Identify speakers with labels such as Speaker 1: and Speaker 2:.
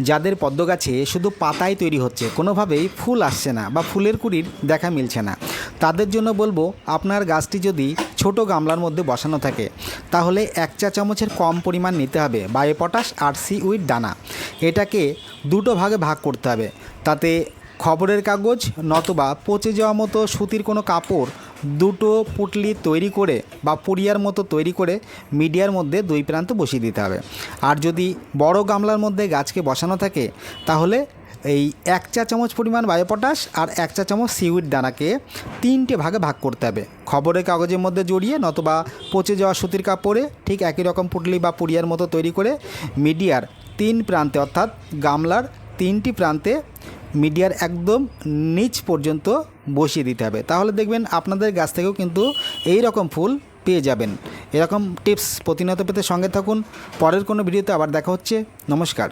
Speaker 1: যাদের পদ্ম গাছে শুধু পাতাই তৈরি হচ্ছে, কোনোভাবেই ফুল আসছে না বা ফুলের কুঁড়ির দেখা মিলছে না, তাদের জন্য বলবো আপনার গাছটি যদি ছোট গামলার মধ্যে বসানো থাকে তাহলে 1 চা চামচের কম পরিমাণ নিতে হবে বায়ো পটাশ আর সিউইড দানা। এটাকে দুটো ভাগে ভাগ করতে হবে। তাতে খবরের কাগজ নতুবা পচে যাওয়া মতো সুতির কোনো কাপড় দুটো পুটলি তৈরি করে বা পুড়িয়ার মতো তৈরি করে মিডিয়ার মধ্যে দুই প্রান্তে বসিয়ে দিতে হবে। আর যদি বড় গামলার মধ্যে গাছকে বসানো থাকে তাহলে এই 1 চা চামচ পরিমাণ বায়ো পটাশ আর 1 চা চামচ সিউইড দানাকে 3টে ভাগে ভাগ করতে হবে। খবরের কাগজের মধ্যে জড়িয়ে নতুবা পচে যাওয়া সুতির কাপড়ে ঠিক একই রকম পুটলি বা পুড়িয়ার মতো তৈরি করে মিডিয়ার 3 প্রান্তে অর্থাৎ গামলার 3টি প্রান্তে মিডিয়ার একদম নিচ পর্যন্ত বসিয়ে দিতে হবে। তাহলে দেখবেন আপনাদের গাছ থেকেও কিন্তু এই রকম ফুল পেয়ে যাবেন। এরকম টিপস প্রতিনিয়ত পেতে সঙ্গে থাকুন। পরের কোনো ভিডিওতে আবার দেখা হচ্ছে। নমস্কার।